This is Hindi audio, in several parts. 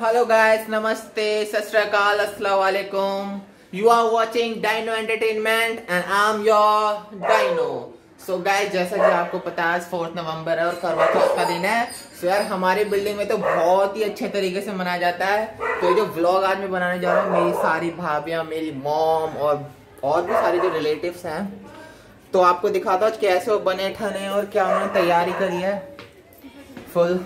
हेलो गाइस, नमस्ते, सत श्री अकाल, अस्सलाम वालेकुम। You are watching Dino entertainment and I am your Dino. So guys, जैसा कि आपको पता है 4 नवंबर है और करवा चौथ का दिन है। सो यार, हमारी बिल्डिंग में तो बहुत ही अच्छे तरीके से मनाया जाता है। तो ये जो व्लॉग आज मैं बनाने जा रहा हूँ, मेरी सारी भाभियाँ, मेरी मॉम और भी सारे जो रिलेटिव्स हैं, तो आपको दिखाता हूँ कैसे वो बने ठने और क्या उन्होंने तैयारी करी है फुल।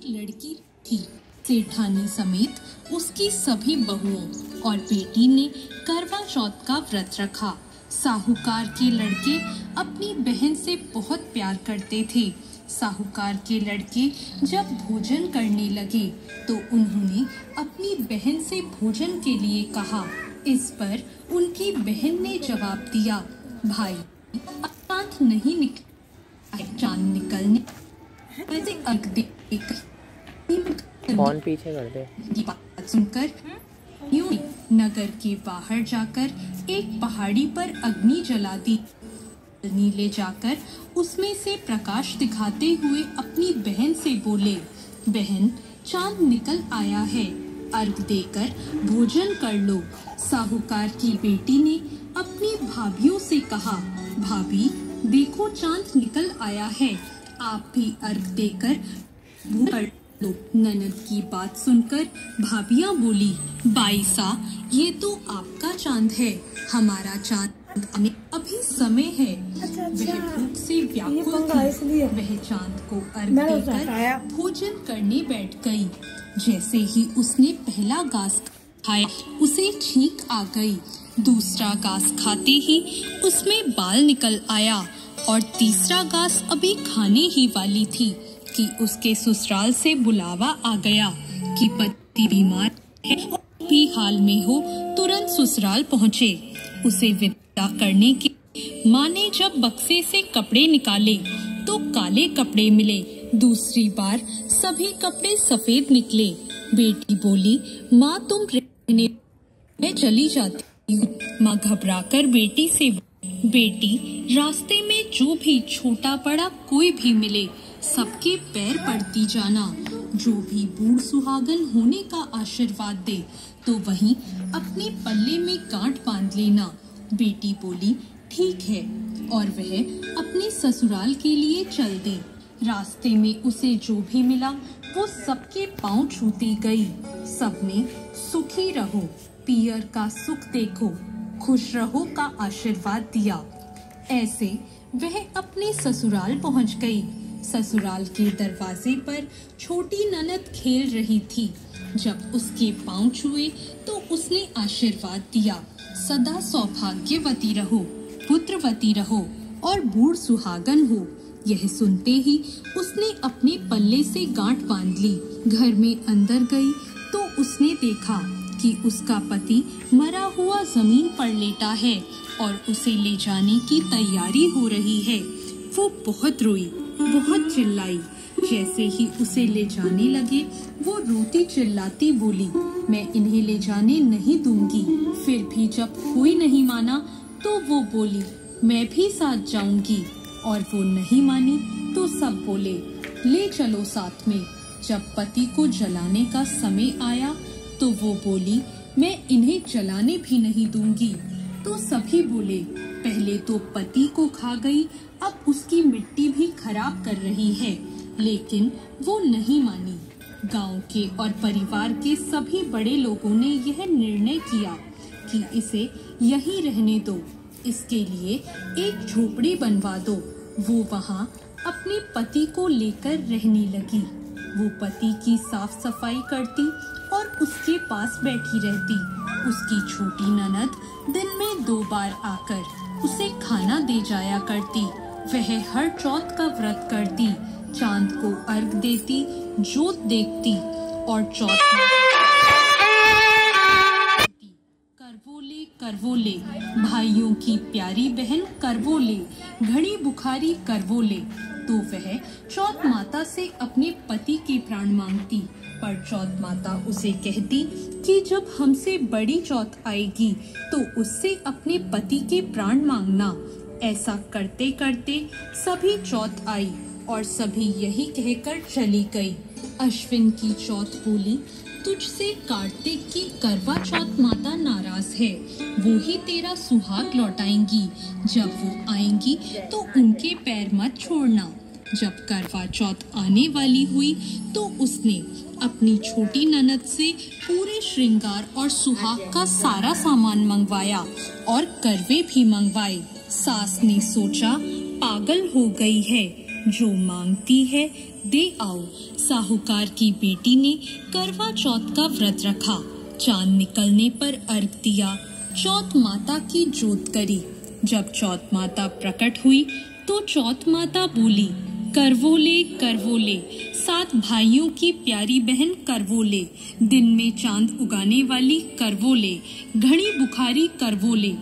लड़की थी, सेठानी समेत उसकी सभी बहुओं और बेटी ने करवा चौथ का व्रत रखा। साहूकार के लड़के अपनी बहन से बहुत प्यार करते थे। साहूकार के लड़के जब भोजन करने लगे तो उन्होंने अपनी बहन से भोजन के लिए कहा। इस पर उनकी बहन ने जवाब दिया, भाई अब चांद नहीं निकला, चांद निकलने वैसे अर्घ देकर फोन पीछे कर दे। ये बात सुनकर यूं नगर के बाहर जाकर एक पहाड़ी पर अग्नि जला दी। अग्नि ले जाकर उसमें से प्रकाश दिखाते हुए अपनी बहन से बोले, बहन चांद निकल आया है, अर्घ देकर भोजन कर लो। साहूकार की बेटी ने अपनी भाभियों से कहा, भाभी देखो चांद निकल आया है, आप भी अर्घ देकर भोजन कर लो। ननद की बात सुनकर भाभियां बोली, बाईसा ये तो आपका चांद है, हमारा चांद आने अभी समय है। वह भूख से व्याकुल थी। वह चांद को अर्घ देकर भोजन करने बैठ गई। जैसे ही उसने पहला घास खाया उसे छींक आ गई। दूसरा घास खाते ही उसमें बाल निकल आया और तीसरा घास अभी खाने ही वाली थी कि उसके ससुराल से बुलावा आ गया कि पति बीमार है और भी हाल में हो, तुरंत ससुराल पहुँचे। उसे विदा करने की माँ ने जब बक्से से कपड़े निकाले तो काले कपड़े मिले। दूसरी बार सभी कपड़े सफेद निकले। बेटी बोली, माँ तुम रहने, मैं चली जाती हूँ। माँ घबराकर बेटी से, बेटी रास्ते में जो भी छोटा बड़ा कोई भी मिले सबके पैर पड़ती जाना। जो भी बूढ़ सुहागन होने का आशीर्वाद दे तो वहीं अपने पल्ले में गांठ बांध लेना। बेटी बोली, ठीक है, और वह अपने ससुराल के लिए चल दी। रास्ते में उसे जो भी मिला वो सबके पांव छूती गई। सबने सुखी रहो, पियर का सुख देखो, खुश रहो का आशीर्वाद दिया। ऐसे वह अपने ससुराल पहुंच गई। ससुराल के दरवाजे पर छोटी ननद खेल रही थी। जब उसके पांव छुए तो उसने आशीर्वाद दिया, सदा सौभाग्यवती रहो, पुत्रवती रहो और बूढ़ सुहागन हो। यह सुनते ही उसने अपने पल्ले से गांठ बांध ली। घर में अंदर गई तो उसने देखा कि उसका पति मरा हुआ जमीन पर लेटा है और उसे ले जाने की तैयारी हो रही है। वो बहुत रोई, बहुत चिल्लाई। जैसे ही उसे ले जाने लगे वो रोती चिल्लाती बोली, मैं इन्हें ले जाने नहीं दूंगी। फिर भी जब कोई नहीं माना तो वो बोली, मैं भी साथ जाऊंगी। और वो नहीं मानी तो सब बोले, ले चलो साथ में। जब पति को जलाने का समय आया तो वो बोली, मैं इन्हें जलाने भी नहीं दूंगी। तो सभी बोले, पहले तो पति को खा गई, अब उसकी मिट्टी भी खराब कर रही है। लेकिन वो नहीं मानी। गांव के और परिवार के सभी बड़े लोगों ने यह निर्णय किया कि इसे यहीं रहने दो, इसके लिए एक झोपड़ी बनवा दो। वो वहां अपने पति को लेकर रहने लगी। वो पति की साफ सफाई करती और उसके पास बैठी रहती। उसकी छोटी ननद दिन में 2 बार आकर उसे खाना दे जाया करती। वह हर चौथ का व्रत करती, चांद को अर्घ देती, जोत देखती और चौथ करवोले करवोले, भाइयों की प्यारी बहन करवोले, घड़ी बुखारी करवोले। तो वह चौथ माता से अपने पति के प्राण मांगती। पर चौथ माता उसे कहती कि जब हमसे बड़ी चौथ आएगी तो उससे अपने पति के प्राण मांगना। ऐसा करते करते सभी चौथ आई और सभी यही कहकर चली गई। अश्विन की चौथ बोली, तुझसे कार्तिक की करवा चौथ माता नाराज है। वो ही तेरा सुहाग लौटाएंगी। जब वो आएंगी तो उनके पैर मत छोड़ना। जब करवा चौथ आने वाली हुई तो उसने अपनी छोटी ननद से पूरे श्रृंगार और सुहाग का सारा सामान मंगवाया और करवे भी मंगवाए। सास ने सोचा पागल हो गई है, जो मांगती है दे आओ। साहूकार की बेटी ने करवा चौथ का व्रत रखा। चांद निकलने पर अर्घ दिया। चौथ माता की जोत करी। जब चौथ माता प्रकट हुई तो चौथ माता बोली, करवोले करवोले, 7 भाइयों की प्यारी बहन करवोले, दिन में चांद उगाने वाली करवोले, घड़ी बुखारी करवोले।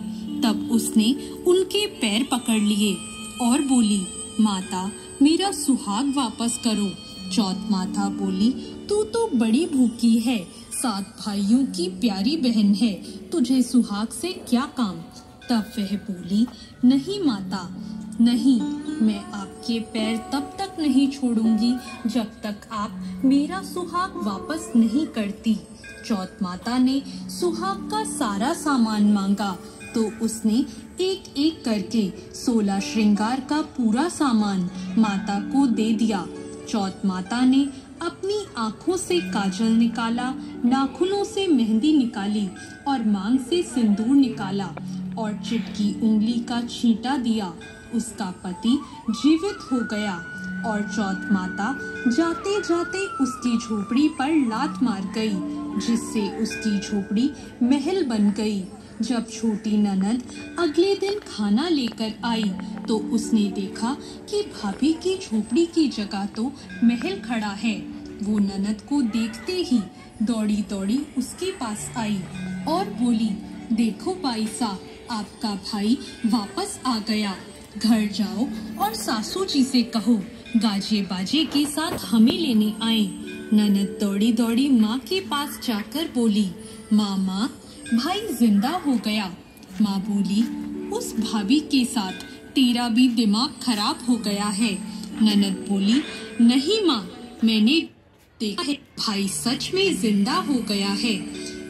तब उसने उनके पैर पकड़ लिए और बोली, माता मेरा सुहाग वापस करो। चौथ माता बोली, तू तो बड़ी भूखी है, 7 भाइयों की प्यारी बहन है, तुझे सुहाग से क्या काम। तब वह बोली, नहीं माता नहीं, मैं आपके पैर तब तक नहीं छोड़ूंगी जब तक आप मेरा सुहाग वापस नहीं करती। चौथ माता ने सुहाग का सारा सामान मांगा तो उसने एक एक करके 16 श्रृंगार का पूरा सामान माता को दे दिया। चौथ माता ने अपनी आँखों से काजल निकाला, नाखूनों से मेहंदी निकाली और मांग से सिंदूर निकाला और चिटकी उंगली का छींटा दिया। उसका पति जीवित हो गया और चौथ माता जाते जाते उसकी झोपड़ी पर लात मार गई, जिससे उसकी झोपड़ी महल बन गई। जब छोटी ननद अगले दिन खाना लेकर आई तो उसने देखा कि भाभी की झोपड़ी की जगह तो महल खड़ा है। वो ननद को देखते ही दौड़ी दौड़ी उसके पास आई और बोली, देखो बाईसा, आपका भाई वापस आ गया। घर जाओ और सासू जी से कहो गाजे बाजे के साथ हमें लेने आए। ननद दौड़ी दौड़ी माँ के पास जाकर बोली, माँ भाई जिंदा हो गया। माँ बोली, उस भाभी के साथ तेरा भी दिमाग खराब हो गया है। ननद बोली, नहीं माँ, मैंने देखा है, भाई सच में जिंदा हो गया है।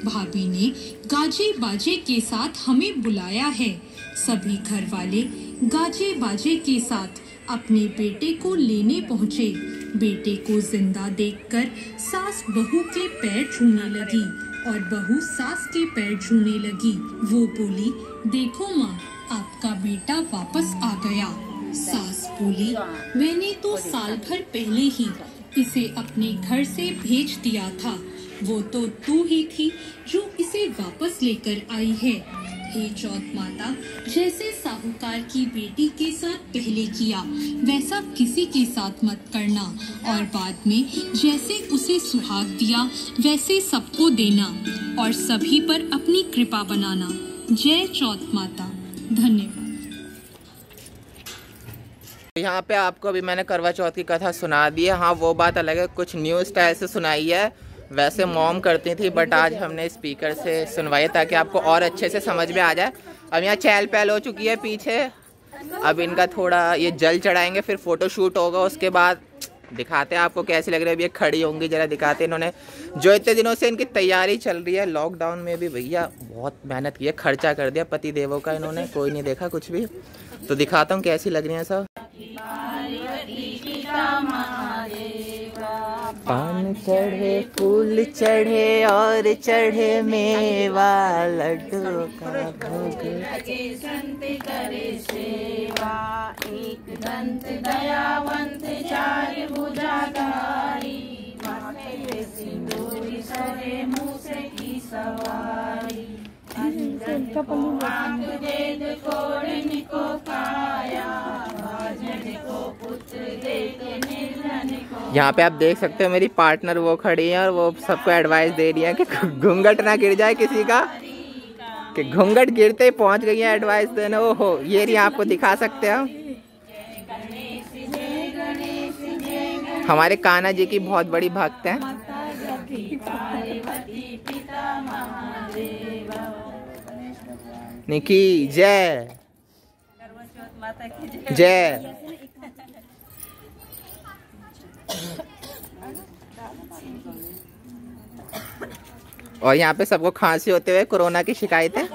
भाभी ने गाजे बाजे के साथ हमें बुलाया है। सभी घर वाले गाजे बाजे के साथ अपने बेटे को लेने पहुँचे। बेटे को जिंदा देखकर सास बहू के पैर छूने लगी और बहू सास के पैर छूने लगी। वो बोली, देखो माँ, आपका बेटा वापस आ गया। सास बोली, मैंने तो साल भर पहले ही इसे अपने घर से भेज दिया था। वो तो तू ही थी जो इसे वापस लेकर आई है। हे चौथ माता, जैसे साहूकार की बेटी के साथ पहले किया वैसा किसी के साथ मत करना और बाद में जैसे उसे सुहाग दिया वैसे सबको देना और सभी पर अपनी कृपा बनाना। जय चौथ माता। धन्यवाद। यहाँ पे आपको अभी मैंने करवा चौथ की कथा सुना दी है। हाँ, वो बात अलग है, कुछ न्यू स्टाइल से सुनाई है। वैसे मॉम करती थी बट आज हमने स्पीकर से सुनवाई ताकि आपको और अच्छे से समझ में आ जाए। अब यहाँ चहल पहल हो चुकी है पीछे। अब इनका थोड़ा ये जल चढ़ाएंगे, फिर फोटो शूट होगा, उसके बाद दिखाते हैं आपको कैसी लग रही है। अभी ये खड़ी होंगी, जरा दिखाते हैं। इन्होंने जो इतने दिनों से इनकी तैयारी चल रही है, लॉकडाउन में भी भैया बहुत मेहनत की है, खर्चा कर दिया पति देवों का इन्होंने, कोई नहीं देखा कुछ भी। तो दिखाता हूँ कैसी लग रही है सब। पान चढ़े, फूल चढ़े और चढ़े मेवा, लड्डू का भोग संत करे सेवा। एक दंत दयावंत, 4 भुजाधारी, माथे पे सिंदूरी, सरे मूसे की सवारी। अंजन को आंख वेद कोड़न को काया, भाजन को पुत्र देख निर्धन को। यहाँ पे आप देख सकते हो मेरी पार्टनर वो खड़ी है और वो सबको एडवाइस दे रही है कि घूंघट ना गिर जाए किसी का, कि घूंघट गिरते ही पहुंच गई है एडवाइस देने। ओहो, ये रही, आपको दिखा सकते हो हमारे कान्हा जी की बहुत बड़ी भक्त है। निकी जय जय। और यहाँ पे सबको खांसी होते हुए कोरोना की शिकायत है।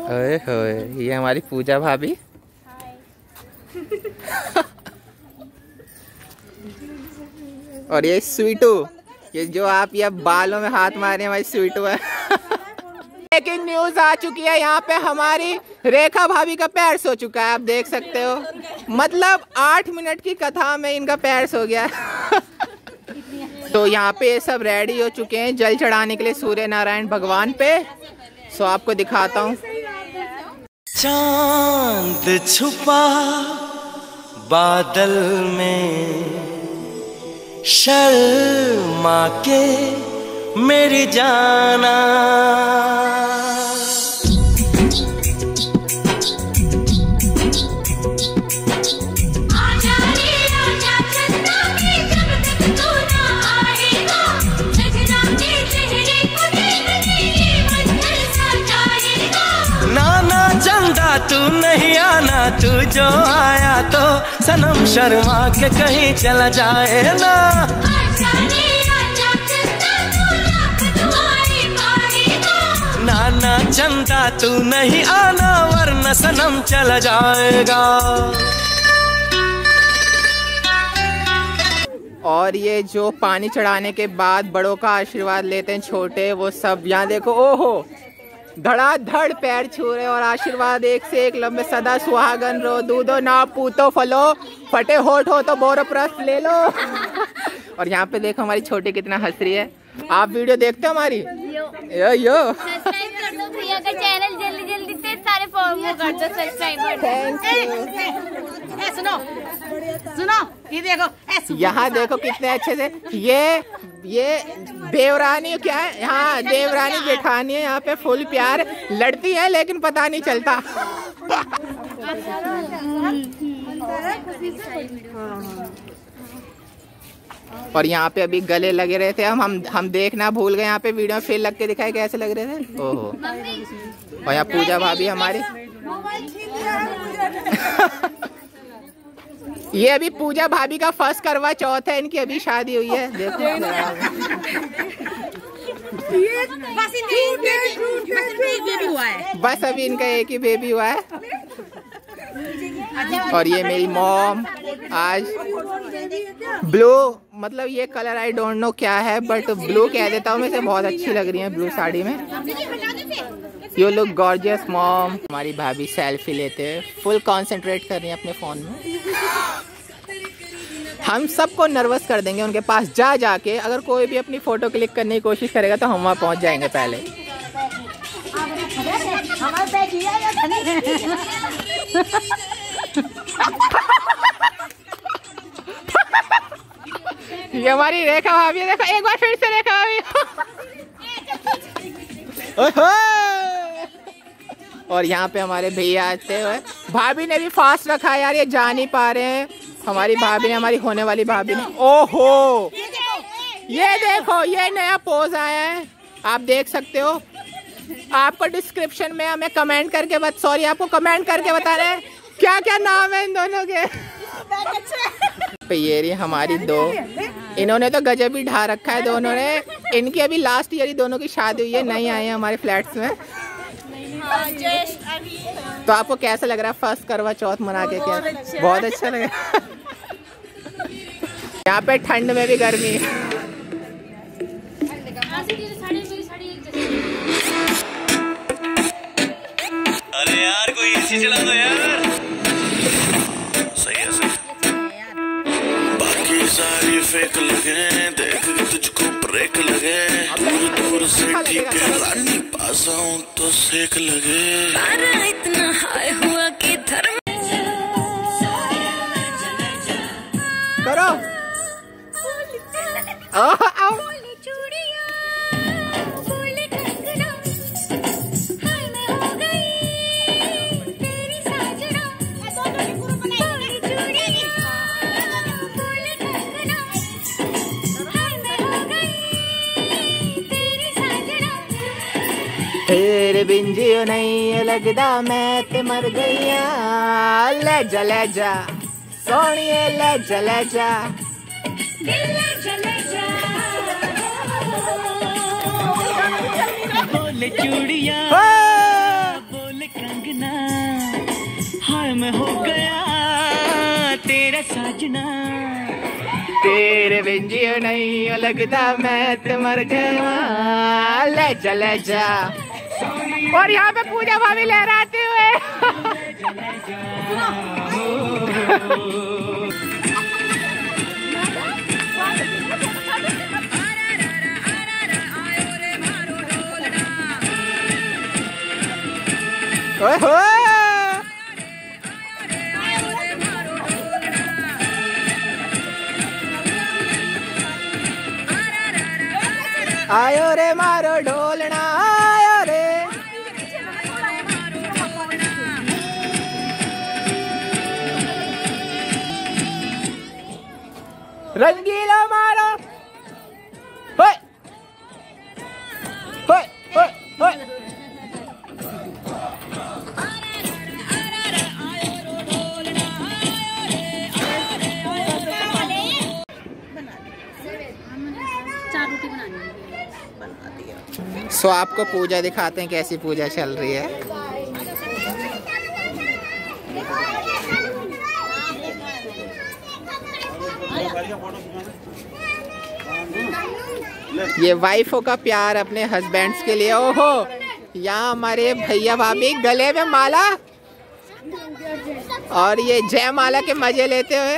ओए होए, ये हमारी पूजा भाभी। और ये स्वीटू, ये जो आप ये बालों में हाथ मारे हमारी स्वीटू है। लेकिन न्यूज आ चुकी है, यहाँ पे हमारी रेखा भाभी का पैर सो चुका है, आप देख सकते हो। मतलब 8 मिनट की कथा में इनका पैर सो गया है। तो यहाँ पे ये सब रेडी हो चुके हैं जल चढ़ाने के लिए सूर्य नारायण भगवान पे। सो आपको दिखाता हूँ। चांद छुपा बादल में, शर्मा के मेरी जाना। तू नहीं आना, तू जो आया तो सनम शर्मा के कहीं चला जाए ना। नाना चंदा तू नहीं आना, वरना सनम चला जाएगा। और ये जो पानी चढ़ाने के बाद बड़ों का आशीर्वाद लेते हैं छोटे, वो सब यहाँ देखो। ओहो, धड़ाधड़ पैर छू रहे और आशीर्वाद एक से एक लंबे। सदा सुहागन रो, दूधो ना पूतो फलो, फटे होठ हो तो बोरोप्रस ले लो। और यहाँ पे देखो हमारी छोटी कितना हंस रही है। आप वीडियो देखते हो हमारी? यो सब्सक्राइब कर दो प्रिया का चैनल, जल्दी जल्दी से सारे फॉलो कर दो सब्सक्राइबर। सुनो सुनो, ये देखो, यहाँ देखो कितने अच्छे से। ये देवरानी क्या है? हाँ, देवरानी जेठानी है। यहाँ पे फुल प्यार, लड़ती है लेकिन पता नहीं चलता। और यहाँ पे अभी गले लगे रहे थे हम देखना भूल गए। यहाँ पे वीडियो में फिर लग के दिखाए कैसे लग रहे थे। ओहो, और यहाँ पूजा भाभी हमारी। ये अभी पूजा भाभी का फर्स्ट करवा चौथ है, इनकी अभी शादी हुई है। देखो बस अभी इनका एक ही बेबी हुआ है। और ये मेरी मॉम आज ब्लू, मतलब ये कलर आई डोंट नो क्या है, बट ब्लू कह देता हूँ मैं, से बहुत अच्छी लग रही है ब्लू साड़ी में। You look gorgeous mom. हमारी भाभी सेल्फी लेते हुए फुल कंसंट्रेट कर रही है अपने फोन में। हम सबको नर्वस कर देंगे उनके पास जा जाके। अगर कोई भी अपनी फोटो क्लिक करने की कोशिश करेगा तो हम वहाँ पहुँच जाएंगे पहले। ये हमारी रेखा भाभी, देखो एक बार फिर से रेखा भाभी। और यहाँ पे हमारे भैया आते हुए, भाभी ने भी फास्ट रखा यार, ये जा नहीं पा रहे हैं। हमारी भाभी ने, हमारी होने वाली भाभी ने, ओहो ये देखो, ये नया पोज आया है, आप देख सकते हो। आपको डिस्क्रिप्शन में हमें कमेंट करके आपको कमेंट करके बता रहे हैं क्या क्या नाम है इन दोनों के। ये रही हमारी दो, इन्होंने तो गजब ही ढा रखा है दोनों ने। इनकी अभी लास्ट ईयर ही दोनों की शादी हुई है, नहीं आए हैं हमारे फ्लैट्स में। तो आपको कैसा लग रहा है फर्स्ट करवा चौथ मना के? क्या बहुत अच्छा लगा। यहाँ पे ठंड में भी गर्मी। अरे यार कोई एसी चला दो यार। सही है, सही। बाकी सारी फेक लगे, देख के तुझको ब्रेक लगे। दूर दूर से ठीक है, रानी पास आऊं तो सेक लगे। इतना हाय हुआ कि धर्म करो। तेरे बिन जियो नहीं लगदा मैं ते मर गईया। ले जा सोनिए ले जा बोले चूड़िया बोले कंगना, हाय मैं हो गया तेरा साजना। तेरे बिन जियो नहीं लगता मैं ते मर गया। ले जा। और यहाँ पे पूजा भाभी लहराते हुए ओहो आयो रे मारो ढोलना आयो रे। रंगीला मारो होय होय होय होय। सो आपको पूजा दिखाते हैं कैसी पूजा चल रही है। ये वाइफों का प्यार अपने हस्बैंड्स के लिए। ओहो यहाँ हमारे भैया भाभी गले में माला और ये जय माला के मजे लेते हुए।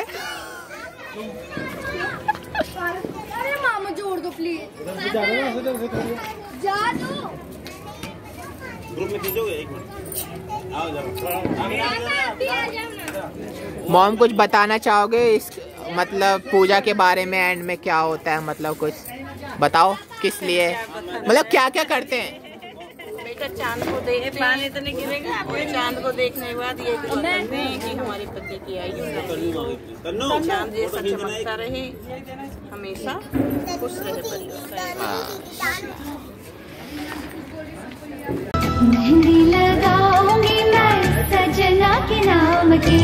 अरे मामा जोड़ दो प्लीज। जा दो। ग्रुप में खींचोगे एक मिनट। मॉम कुछ बताना चाहोगे इस मतलब पूजा के बारे में, एंड में क्या होता है, मतलब कुछ बताओ किस लिए, मतलब क्या क्या करते हैं। बेटा चांद को देख, पानी तो नहीं गिरेगा। चांद को देखने के बाद ये दुआ करते हैं कि हमारे पति की आयु लंबी, चांद जैसा चमकता रहे, हमेशा खुश रहे परिवार। मेहंदी लगाऊंगी मैं सजना के नाम की,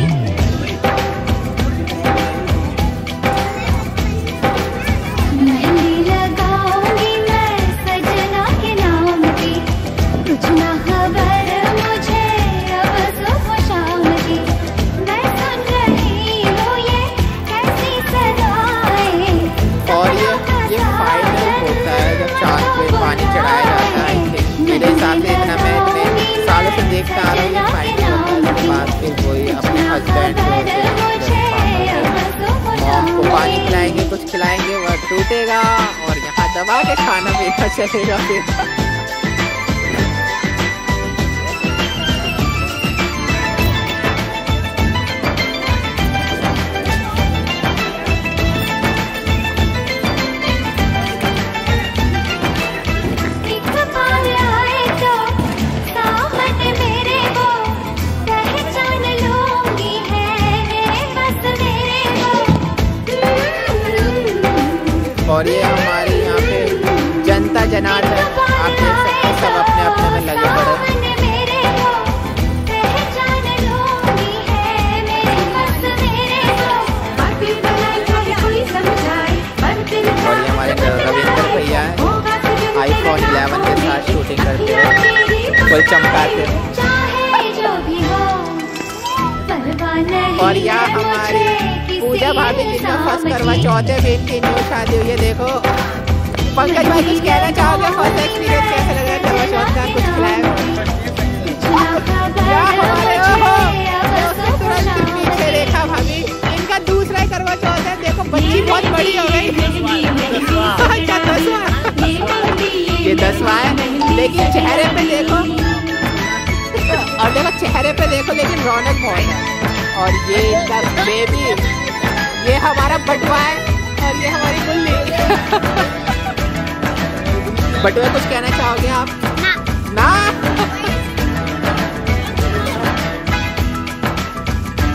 मेहंदी लगाऊंगी मैं सजना के नाम की। कुछ ना खबर मुझे अब सुबह शाम की, मैं सुन रही हूँ ये कैसी सदाएं। और ये फाइनल होता है जब चांद पे पानी चढ़ाया जाता है। मेरे हिसाब से इतना मैं इतने सालों से देखता आ रहा हूँ, ये फाइनल होता है बाद फिर कोई अपने हस्बैंड मॉम को पानी खिलाएंगे, कुछ खिलाएंगे, वह टूटेगा और यहाँ दबा के खाना पीना चलेगा फिर। और ये हमारे यहाँ पे जनता जनार्दन आप देख सकते हैं, सब अपने अपने में लगे पड़े। और ये हमारे रविंद्र भैया हैं, आईफोन 11 के साथ शूटिंग करते हैं, कोई चमकाते हैं। और यहाँ हमारी पूजा भाभी जिनका फर्स्ट करवा चौथ है, इनकी न्यू शादी हुई है। देखो पंकज भाई कुछ कहना चाहोगे, फर्स्ट एक्सपीरियंस कैसा लगा करवा चौथ का, कुछ खिलाया? तुरंत पीछे देखा भाभी, इनका दूसरा ही करवा चौथ है। देखो बच्ची बहुत बड़ी हो गई। ये 10वां है, लेकिन चेहरे पे देखो, और देखो चेहरे पे देखो, लेकिन रौनक बहुत है। और ये इनका बेबी, ये हमारा बटुआ है और ये हमारी गुल्ली। बटुआ कुछ कहना चाहोगे आप? ना